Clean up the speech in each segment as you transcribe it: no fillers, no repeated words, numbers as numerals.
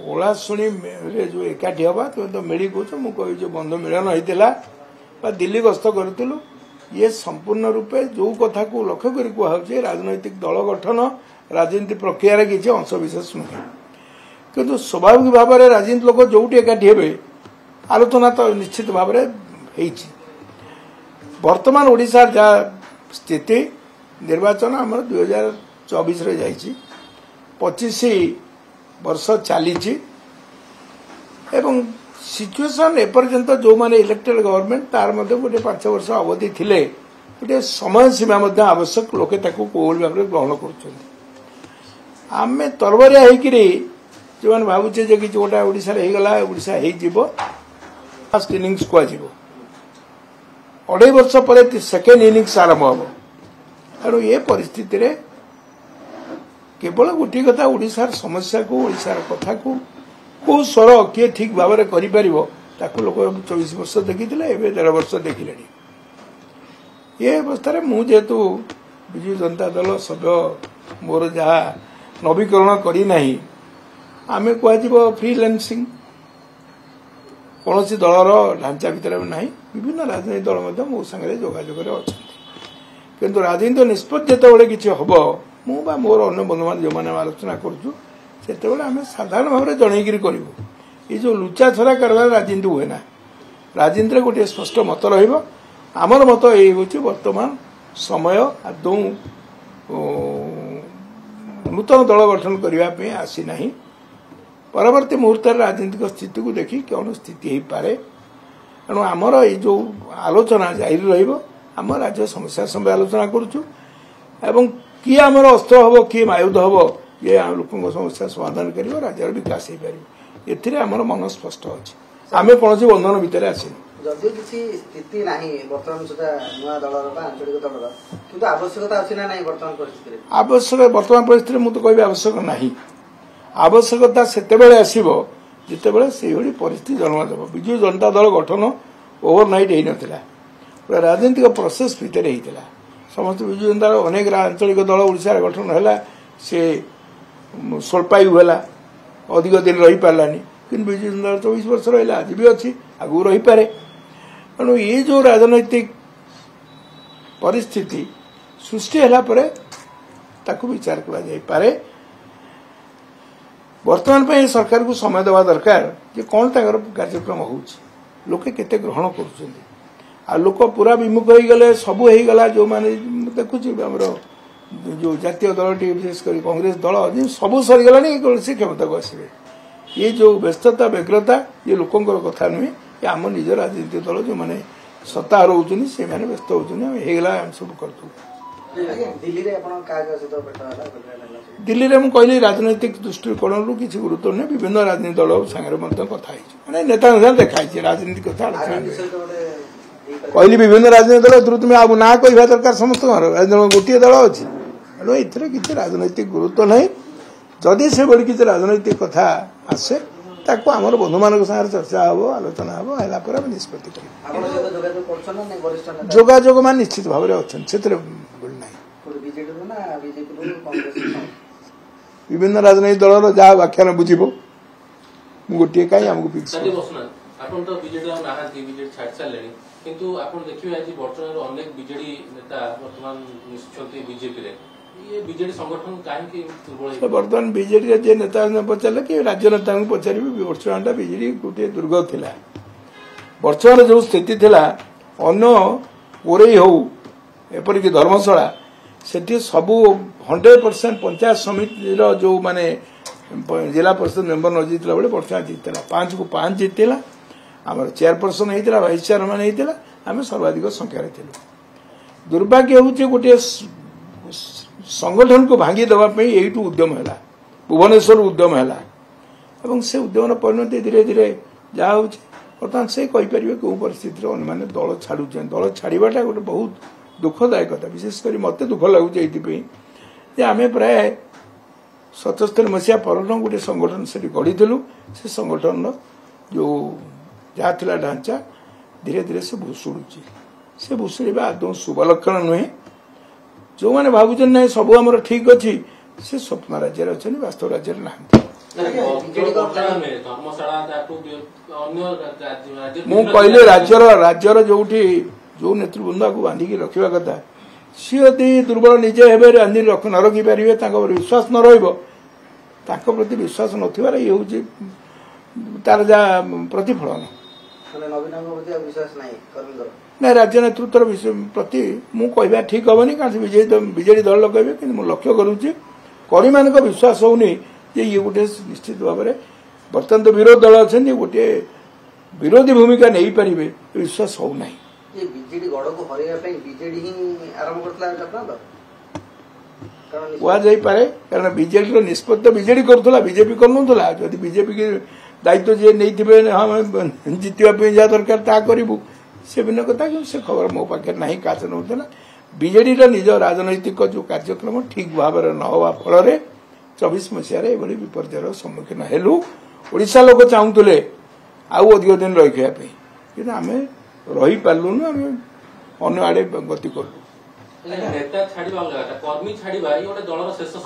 ओलाशुणी जो एकाठी हवा तुम तो मिली कौच मुझे जो बंधु मिलन होता दिल्ली गस्त करूँ ये संपूर्ण रूपे जो कथा को लक्ष्य कर कहुचे राजनैतिक दल गठन राजनीति प्रक्रिया किसी अंशविशेष नुहे किंतु स्वाभाविक भाव में राजनीति लोक जो एकाठी हे आलोचना तो निश्चित भाव में वर्तमान ओडिशा जहाँ स्थिति निर्वाचन आम 2024 रे जाइए 25 वर्ष चली एवं सिचुएशन एपर्यंत जो माने इलेक्टेड गवर्नमेंट तार मध्य गोटे 5 वर्ष अवधि थिले गोटे समय सीमा मध्य आवश्यक लोके ताकू कोल भाव ग्रहण करें तरबरिया होकि जो मैंने भावुचे जे कि गोटा ओडिशा रे गला ओडिशा हो फर्स्ट इनिंग्स कह 2.5 वर्ष पर सेकेंड इनिंग्स आरंभ हम तेणु ये परिस्थिति रे केवल गोटे कथा ओडिशार समस्या को ओडिशार कथा को कौ स्वर किए ठीक भाव में कर लोक 24 वर्ष देखी 1.5 वर्ष देखिले ये अवस्था मुझेतु विजु जनता दल सभ्य मोर जहाँ नवीकरण करना आम कह फ्रीलांसिंग कौन दलर ढांचा भितर ना विभिन्न राजनीतिक दल मो सागर जोगाजोग अच्छा किंतु राजनीतिक निष्पत्ति जो किसी हम मुझा मोर अन्य बंधु मान जो मैंने आलोचना करुँ आम साधारण भाव में जनईकि करूँ ये जो लुचा छरा कारबार राजनीति हुए ना राजनीति गोटे स्पष्ट मत रमर मत ये हूँ वर्तमान समय आदौ नूतन दल गठन करने आसीना परवर्ती मुहूर्त राजनीतिक स्थिति को देखी कौन स्थिति हो पारे तेणु आमर ये जो आलोचना जारी रम राज्य समस्या समय आलोचना करुचु एवं किए आमर अस्त्र हम किए आयुध हम ये लोक समस्या समाधान कर राज्यर विकास हो पार एमर मन स्पष्ट अच्छे आम कौन बंधन भितर आसनी जदि किसी स्थिति नहीं वर्तमान सुधा नुआ दलर आंचलिक दलर किंतु आवश्यकता अच्छी ना नहीं वर्तमान परिस्थिति आवश्यक वर्तमान परिस्थिति मुझे कहबी आवश्यक नहीं आवश्यकता सेतेबेले आसीबो जितेबेले सेही परिस्थिति जन्म देव विजु जनता दल गठन ओवरनाइट हो नथिला पूरा राजनीतिक प्रोसेस भितर होता समस्त विजु जनता अनेक आंचलिक दल ओडिशा गठन है से स्वल्पायु है अधिक दिन रही पारानी कि विजु जनता 24 वर्ष रहा आज भी अच्छी आगू रही पारे तेणु ये जो राजनैतिक परिस्थिति सृष्टि है विचार कर वर्तमान पे सरकार को समय देवा दरकार जे कौन कार्यक्रम हो लोके केते ग्रहण कर लोक पूरा विमुख हो गले सब हो गला जो माने देखुची हमर जो जातीय दल टी विशेष कर कांग्रेस दल सब सरीगला से क्षमता को आसवे ये जो व्यस्तता व्यग्रता ये लोकंर कथा नुहे ये आम निज राजनीतिक दल जो मैंने सत्ता रोचुनी से मैंने व्यस्त होगला सब कर दिल्ली रे मु कहली राजनैतिक दृष्टिकोण किसी गुरुत्व नहीं विभिन्न राजनीतिक दल सागर कथा मैंने नेता देखाई राजनीति कथा कहली विभिन्न राजनीतिक दल तुम आ ना कह दरकार समस्त गोटे दल अच्छी तेणु ये किसी राजनैतिक गुरुत्व नहीं जदि से बड़ी किसी राजनैतिक कथा आसे ताको आमर बंधु मान चर्चा हम आलोचना हम है निष्पत्ति कर जोगाजोग मान निश्चित भाव में अच्छा से विभिन्न राजनैतिक दल जहाँ व्याख्यान बुझे गोटे कहीं आमको फिक्स किंतु आपण देखिबे आज वर्तमान अनेक बीजेडी नेता वर्तमान निश्चित बीजेपी रे ये बीजेडी संगठन काहे कि दुर्बल वर्तमान बीजेडी रे जे नेता ने पचारले कि राज्य नेता को पचारिबे वर्तमान बीजेडी गोटे दुर्ग थिला वर्तमान जो स्थिति थिला अन्य ओरई हो एपरि कि धर्मशाला सेठी सब 100% पंचायत समिति जो माने जिला परिषद मेंबर न जीतला बेले वर्तमान जीतला 5 को 5 जीतला आम चेयरपर्सन होता भाइस चेयरमैन होता आम सर्वाधिक संख्यार थिलु दुर्भाग्य हूँ गोटे संगठन को भांगी देवाई यू उद्यम है भुवनेश्वर उद्यम है से उद्यम परिणति धीरे धीरे जहाँ हो बर्तमान से कहीपर कौ परिस्थिति मैंने दल छाड़ू दल छाड़ाटा गोटे बहुत दुखदायक कथा विशेषकर मत दुख लगुच ये आम प्राय 77 मसीहा पर गोटे संगठन से गढ़ीलु से संगठन जो जहाँ थी ढांचा धीरे धीरे से भुशुड़ी से भुशुड़ा आदौ शुभ लक्षण नुहे जो मैंने भावुन ना सब आम ठीक अच्छी से स्वप्न राज्य अच्छा वास्तव राज्य ना। ମୁଁ କହିଲି ରାଜ୍ୟର ଯୋଉଠି ଯୋଉ ନେତୃବୃନ୍ଦକୁ ବାନ୍ଧିକି ରଖିବା କଥା ସିଏ ଯଦି ଦୁର୍ବଳ ନିଜେ ହେବେ ବାନ୍ଧି ନ ରଖିପାରିବେ ତାଙ୍କ ଉପରେ ବିଶ୍ୱାସ ନ ରହିବ ତାଙ୍କ ପ୍ରତି ବିଶ୍ୱାସ ନଥିବାର ଇଏ ହେଉଛି ତାର ଯାହା ପ୍ରତିଫଳନ। ନା ରାଜ୍ୟ ନେତୃତ୍ୱର ପ୍ରତି ମୁଁ କହିବା ଠିକ ହବନି କାରଣ ବିଜେଡି ଦଳ ଲୋକ କହିବେ କିନ୍ତୁ ମୁଁ ଲକ୍ଷ୍ୟ କରୁଛି କର୍ମୀମାନଙ୍କ ବିଶ୍ୱାସ ହଉନି ଯେ ଇଏ ଗୋଟେ ନିଶ୍ଚିତ ଭାବରେ ବର୍ତ୍ତମାନ ତ ବିରୋଧୀ ଦଳ ଅଛନ୍ତି ଗୋଟିଏ ବିରୋଧୀ ଭୂମିକା ନେଇପାରିବେ ବିଶ୍ୱାସ ହଉନାହିଁ। ବିଜେଡି ଗଡକୁ ହରାଇବା ପାଇଁ ବିଜେଡି ହିଁ ଆରମ୍ଭ କରିଥିଲା କୁହାଯାଇପାରେ କାରଣ ବିଜେଡିର ନିଷ୍ପତ୍ତି ବିଜେଡି କରୁଥିଲା ବିଜେପି କରୁନଥିଲା ଯଦି ବିଜେପି କି ଦାୟିତ୍ୱ ଯିଏ ନେଇଥିବେ ଜିତିବା ପାଇଁ ଯାହା ଦରକାର ତାହା କରିବୁ ସେ ଭିନ୍ନ କଥା କିନ୍ତୁ ସେ ଖବର ମୋ ପାଖରେ ନାହିଁ କାହା ନେଉଥିଲା ବିଜେଡିର ନିଜ ରାଜନୈତିକ ଯୋଉ କାର୍ଯ୍ୟକ୍ରମ ଠିକ ଭାବରେ ନ ହେବା ଫଳରେ 24 ମସିହାରେ ଏଭଳି ବିପର୍ଯ୍ୟୟର ସମ୍ମୁଖୀନ ହେଲୁ। ଓଡ଼ିଶା ଲୋକ ଚାହୁଁଥିଲେ ଆଉ ଅଧିକ ଦିନ ରହିବା ପାଇଁ କିନ୍ତୁ ଆମେ ରହିପାରିଲୁନୁ ଆମେ ଅନ୍ୟ ଆଡେ ଗତି କଲୁ।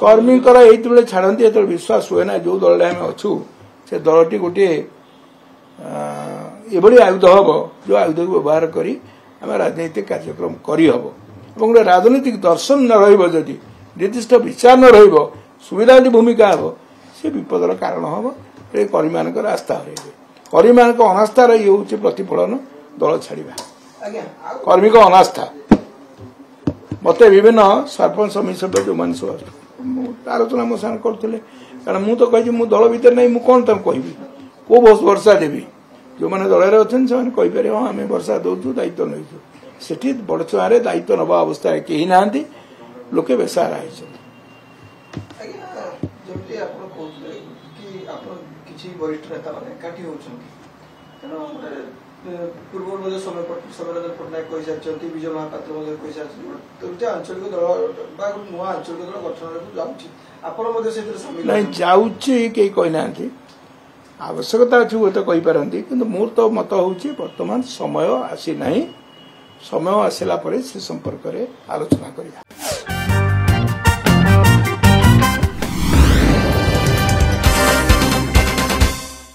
କର୍ମୀଙ୍କର ଏଇତେବେଳେ ଛାଡନ୍ତି ଯେତେବେଳେ ବିଶ୍ୱାସ ହୁଏ ନା ଯୋଉ ଦଳରେ ଆମେ ଅଛୁ ସେ ଦଳଟି ଗୋଟିଏ ଏଭଳି ଆୟୁଧ ହବ ଯୋଉ ଆୟୁଧକୁ ବ୍ୟବହାର କରି ଆମେ ରାଜନୈତିକ କାର୍ଯ୍ୟକ୍ରମ କରିହବ ଏବଂ ଗୋଟେ ରାଜନୈତିକ ଦର୍ଶନ ନ ରହିବ ଯଦି ନିର୍ଦ୍ଦିଷ୍ଟ ବିଚାର ନ ରହିବ ସୁବିଧାବାଦୀ ଭୂମିକା ହେବ ସେ ବିପଦର କାରଣ ହବ ଏ କର୍ମୀମାନଙ୍କର ଆସ୍ଥା ହରାଇବେ କର୍ମୀମାନଙ୍କ ଅନାସ୍ଥାର ଇଏ ହେଉଛି ପ୍ରତିଫଳନ ଦଳ ଛାଡ଼ିବା କର୍ମୀଙ୍କ ଅନାସ୍ଥା ମତେ ବିଭିନ୍ନ ସରପଞ୍ଚ ସମିତି ସଭ୍ୟ ଯୋଉମାନେ ସବୁ ଆଲୋଚନା ମୋ ସାଙ୍ଗେ କରୁଥିଲେ କାରଣ ମୁଁ ତ କହିଛି ମୁଁ ଦଳ ଭିତରେ ନାହିଁ ମୁଁ କଣ ତାଙ୍କୁ କହିବି କୋଉ ଭରସା ଦେବି ଯୋଉମାନେ ଦଳରେ ଅଛନ୍ତି ସେମାନେ କହିପାରିବେ ହଁ ଆମେ ଭରସା ଦଉଛୁ ଦାୟିତ୍ୱ ନେଉଛୁ ସେଠି ବଡ଼ଚୁଆଁରେ ଦାୟିତ୍ୱ ନେବା ଅବସ୍ଥାରେ କେହି ନାହାନ୍ତି ଲୋକେ ବେସାହାରା ହେଇଛନ୍ତି। ଯେମିତି ଆପଣ କହୁଥିଲେ କି ଆପଣ କିଛି ବରିଷ୍ଠ ନେତା ମାନେ ଏକାଠି ହେଉଛନ୍ତି ତେଣୁ ପୂର୍ବରୁ ମଧ୍ୟ ସୌମ୍ୟରଞ୍ଜନ ପଟ୍ଟନାୟକ କହିସାରିଛନ୍ତି ବିଜୟ ମହାପାତ୍ର ମଧ୍ୟ କହିସାରିଛନ୍ତି ଦୁଇଟା ଆଞ୍ଚଳିକ ଦଳ ବା ନୂଆ ଆଞ୍ଚଳିକ ଦଳ ଗଠନକୁ ଯାଉଛି ଆପଣ ମଧ୍ୟ ସେଥିରେ ସାମିଲ ନାଇଁ ଯାଉଛି କେହି କହିନାହାନ୍ତି ଆବଶ୍ୟକତା ଅଛି ହୁଏତ କହିପାରନ୍ତି କିନ୍ତୁ ମୋର ତ ମତ ହେଉଛି ବର୍ତ୍ତମାନ ସମୟ ଆସିନାହିଁ ସମୟ ଆସିଲା ପରେ ସେ ସମ୍ପର୍କରେ ଆଲୋଚନା କରିବା।